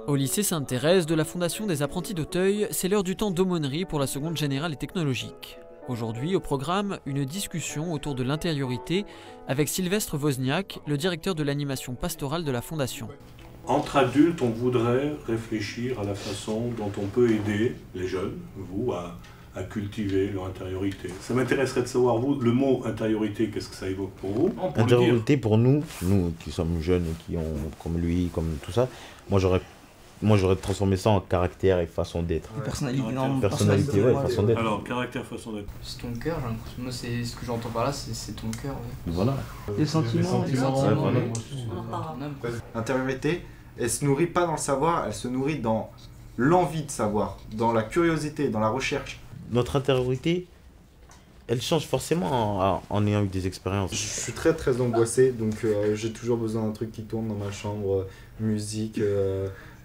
Au lycée Sainte-Thérèse de la Fondation des apprentis d'Auteuil, c'est l'heure du temps d'aumônerie pour la seconde générale et technologique. Aujourd'hui, au programme, une discussion autour de l'intériorité avec Sylvestre Wozniak, le directeur de l'animation pastorale de la Fondation. Entre adultes, on voudrait réfléchir à la façon dont on peut aider les jeunes, vous, à cultiver leur intériorité. Ça m'intéresserait de savoir, vous, le mot intériorité, qu'est-ce que ça évoque pour vous? Intériorité, pour nous qui sommes jeunes et qui ont, comme lui, comme tout ça, moi j'aurais transformé ça en caractère et façon d'être. Personnalité, ouais, façon d'être. Alors, caractère, façon d'être. C'est ton cœur, moi c'est ce que j'entends par là, c'est ton cœur. Ouais. Voilà. Les sentiments. L'intériorité, elle se nourrit pas dans le savoir, elle se nourrit dans l'envie de savoir, dans la curiosité, dans la recherche. Notre intériorité, elle change forcément en ayant eu des expériences. Je suis très angoissé, donc j'ai toujours besoin d'un truc qui tourne dans ma chambre, musique.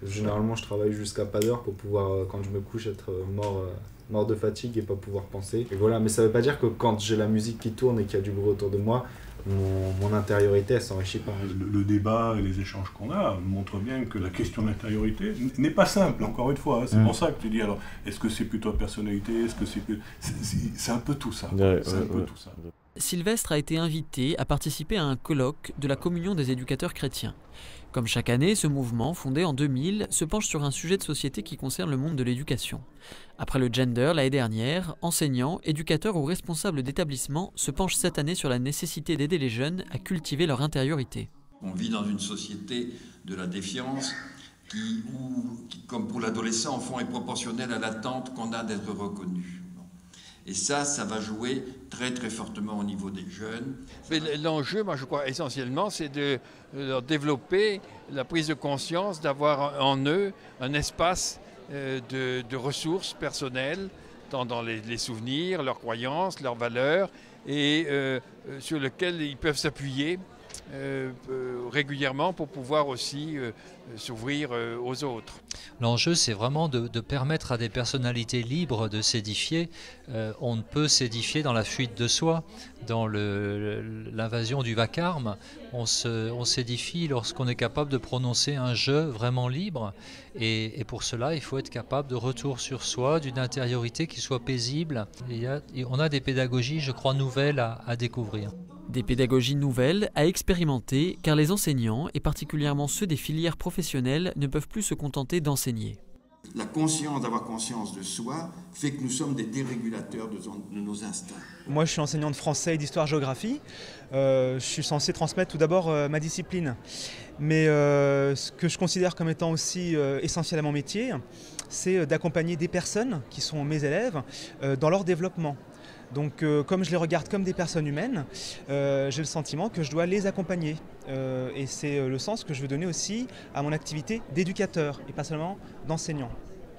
Généralement, je travaille jusqu'à pas d'heure pour pouvoir, quand je me couche, être mort de fatigue et pas pouvoir penser. Et voilà, mais ça veut pas dire que quand j'ai la musique qui tourne et qu'il y a du bruit autour de moi, mon intériorité, elle s'enrichit pas. Le débat et les échanges qu'on a montrent bien que la question de l'intériorité n'est pas simple, encore une fois. C'est pour ça que tu dis, alors, est-ce que c'est plutôt personnalité? Est-ce que c'est un peu tout ça. Tout ça. Sylvestre a été invité à participer à un colloque de la Communion des éducateurs chrétiens. Comme chaque année, ce mouvement, fondé en 2000, se penche sur un sujet de société qui concerne le monde de l'éducation. Après le gender l'année dernière, enseignants, éducateurs ou responsables d'établissements se penchent cette année sur la nécessité d'aider les jeunes à cultiver leur intériorité. On vit dans une société de la défiance qui comme pour l'adolescent, au fond, est proportionnelle à l'attente qu'on a d'être reconnu. Et ça va jouer très fortement au niveau des jeunes. L'enjeu, moi je crois essentiellement, c'est de leur développer la prise de conscience, d'avoir en eux un espace de ressources personnelles dans les souvenirs, leurs croyances, leurs valeurs, et sur lequel ils peuvent s'appuyer régulièrement pour pouvoir aussi s'ouvrir aux autres. L'enjeu, c'est vraiment de permettre à des personnalités libres de s'édifier. On ne peut s'édifier dans la fuite de soi, dans l'invasion du vacarme. On s'édifie lorsqu'on est capable de prononcer un « je » vraiment libre. Et pour cela, il faut être capable de retour sur soi, d'une intériorité qui soit paisible. On a des pédagogies, je crois, nouvelles à découvrir. Des pédagogies nouvelles à expérimenter, car les enseignants, et particulièrement ceux des filières professionnelles, ne peuvent plus se contenter d'enseigner. La conscience, d'avoir conscience de soi, fait que nous sommes des dérégulateurs de nos instincts. Moi, je suis enseignant de français et d'histoire-géographie. Je suis censé transmettre tout d'abord ma discipline. Mais ce que je considère comme étant aussi essentiel à mon métier, c'est d'accompagner des personnes, qui sont mes élèves, dans leur développement. Donc comme je les regarde comme des personnes humaines, j'ai le sentiment que je dois les accompagner. Et c'est le sens que je veux donner aussi à mon activité d'éducateur et pas seulement d'enseignant.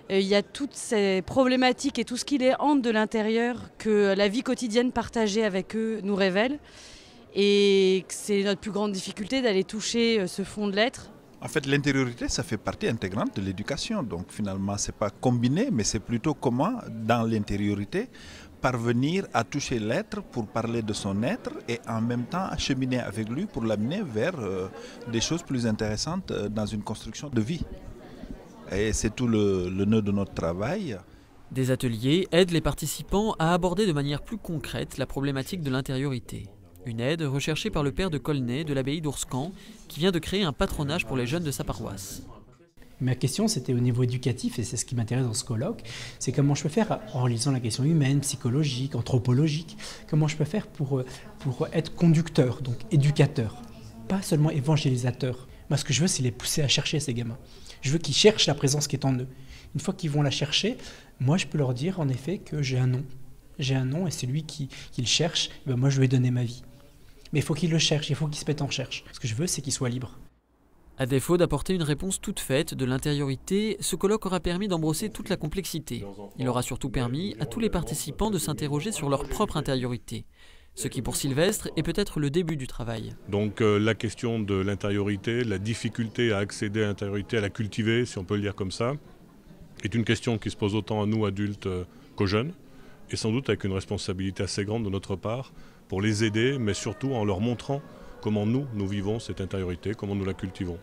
Il y a toutes ces problématiques et tout ce qui les hante de l'intérieur que la vie quotidienne partagée avec eux nous révèle. Et c'est notre plus grande difficulté d'aller toucher ce fond de l'être. En fait, l'intériorité, ça fait partie intégrante de l'éducation. Donc finalement, ce n'est pas combiné, mais c'est plutôt comment, dans l'intériorité, parvenir à toucher l'être pour parler de son être et en même temps cheminer avec lui pour l'amener vers des choses plus intéressantes dans une construction de vie. Et c'est tout le nœud de notre travail. Des ateliers aident les participants à aborder de manière plus concrète la problématique de l'intériorité. Une aide recherchée par le père de Colnay de l'abbaye d'Ourscan qui vient de créer un patronage pour les jeunes de sa paroisse. Ma question, c'était au niveau éducatif, et c'est ce qui m'intéresse dans ce colloque, c'est comment je peux faire, en lisant la question humaine, psychologique, anthropologique, comment je peux faire pour être conducteur, donc éducateur, pas seulement évangélisateur. Moi, ce que je veux, c'est les pousser à chercher ces gamins. Je veux qu'ils cherchent la présence qui est en eux. Une fois qu'ils vont la chercher, moi, je peux leur dire, en effet, que j'ai un nom. J'ai un nom, et c'est lui qui le cherche, et ben moi, je lui ai donné ma vie. Mais il faut qu'il le cherche, il faut qu'il se mette en recherche. Ce que je veux, c'est qu'il soit libre. À défaut d'apporter une réponse toute faite de l'intériorité, ce colloque aura permis d'embrosser toute la complexité. Il aura surtout permis à tous les participants de s'interroger sur leur propre intériorité. Ce qui pour Sylvestre est peut-être le début du travail. Donc la question de l'intériorité, la difficulté à accéder à l'intériorité, à la cultiver, si on peut le dire comme ça, est une question qui se pose autant à nous adultes qu'aux jeunes, et sans doute avec une responsabilité assez grande de notre part pour les aider, mais surtout en leur montrant comment nous vivons cette intériorité, comment nous la cultivons.